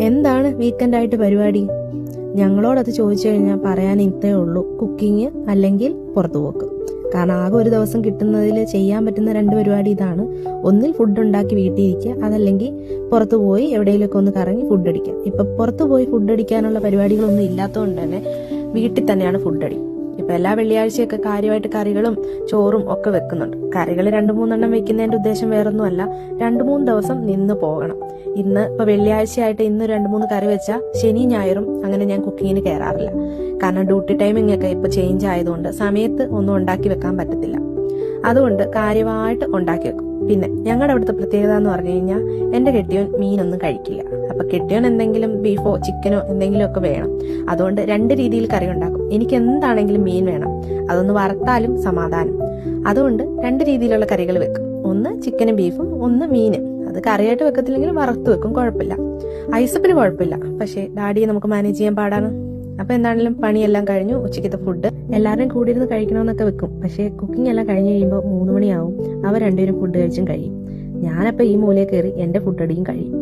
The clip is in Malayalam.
എന്താണ് വീക്കെൻഡ് ആയിട്ട് പരിപാടി? ഞങ്ങളോടത് ചോദിച്ചു കഴിഞ്ഞാൽ പറയാൻ ഇത്രേ ഉള്ളൂ, കുക്കിങ് അല്ലെങ്കിൽ പുറത്തു പോക്ക്. കാരണം ആകെ ഒരു ദിവസം കിട്ടുന്നതിൽ ചെയ്യാൻ പറ്റുന്ന 2 പരിപാടി ഇതാണ്. ഒന്നിൽ ഫുഡ് ഉണ്ടാക്കി വീട്ടിൽ ഇരിക്കുക, അതല്ലെങ്കിൽ പുറത്തു പോയി എവിടെയെങ്കിലുമൊക്കെ ഒന്ന് കറങ്ങി ഫുഡ് അടിക്കുക. ഇപ്പൊ പുറത്തു പോയി ഫുഡ് അടിക്കാനുള്ള പരിപാടികളൊന്നും ഇല്ലാത്തതുകൊണ്ട് തന്നെ വീട്ടിൽ തന്നെയാണ് ഫുഡ് അടി. ഇപ്പൊ എല്ലാ വെള്ളിയാഴ്ചയൊക്കെ കാര്യമായിട്ട് കറികളും ചോറും ഒക്കെ വെക്കുന്നുണ്ട്. കറികൾ 2-3 വെക്കുന്നതിന്റെ ഉദ്ദേശം വേറൊന്നുമല്ല, 2-3 ദിവസം നിന്ന് പോകണം. ഇന്ന് ഇപ്പൊ വെള്ളിയാഴ്ചയായിട്ട് ഇന്ന് 2-3 കറി വെച്ചാൽ ശനി ഞായറും അങ്ങനെ ഞാൻ കുക്കിങ്ങിന് കയറാറില്ല. കാരണം ഡ്യൂട്ടി ടൈമിംഗ് ഒക്കെ ഇപ്പൊ ചേഞ്ച് ആയതുകൊണ്ട് സമയത്ത് ഒന്നും ഉണ്ടാക്കി വെക്കാൻ പറ്റത്തില്ല. അതുകൊണ്ട് കാര്യമായിട്ട് ഉണ്ടാക്കി വെക്കും. പിന്നെ ഞങ്ങളുടെ അവിടുത്തെ പ്രത്യേകത എന്ന് പറഞ്ഞു കഴിഞ്ഞാൽ എന്റെ കെട്ടിയോൻ മീനൊന്നും കഴിക്കില്ല. അപ്പൊ കെട്ടിയോൻ എന്തെങ്കിലും ബീഫോ ചിക്കനോ എന്തെങ്കിലും ഒക്കെ വേണം. അതുകൊണ്ട് 2 രീതിയിൽ കറി ഉണ്ടാക്കും. എനിക്ക് എന്താണെങ്കിലും മീൻ വേണം, അതൊന്ന് വറുത്താലും സമാധാനം. അതുകൊണ്ട് 2 രീതിയിലുള്ള കറികൾ വെക്കും. ഒന്ന് ചിക്കനും ബീഫും, ഒന്ന് മീനും. അത് കറിയായിട്ട് വെക്കത്തില്ലെങ്കിൽ വറുത്ത് വെക്കും, കുഴപ്പമില്ല. ഐസപ്പിന് കുഴപ്പമില്ല, പക്ഷെ ഡാഡിയെ നമുക്ക് മാനേജ് ചെയ്യാൻ പാടാണ്. അപ്പൊ എന്താണെങ്കിലും പണിയെല്ലാം കഴിഞ്ഞു. ഉച്ചയ്ക്കത്തെ ഫുഡ് എല്ലാവരും കൂടി ഇരുന്ന് കഴിക്കണമെന്നൊക്കെ വെക്കും. പക്ഷെ കുക്കിംഗ് എല്ലാം കഴിഞ്ഞ് കഴിയുമ്പോൾ 3 മണിയാവും. അവർ 2 പേരും ഫുഡ് കഴിച്ചും കഴിയും. ഞാനപ്പോ ഈ മൂലയിൽ കയറി എന്റെ ഫുഡ് അടിയും കഴിയും.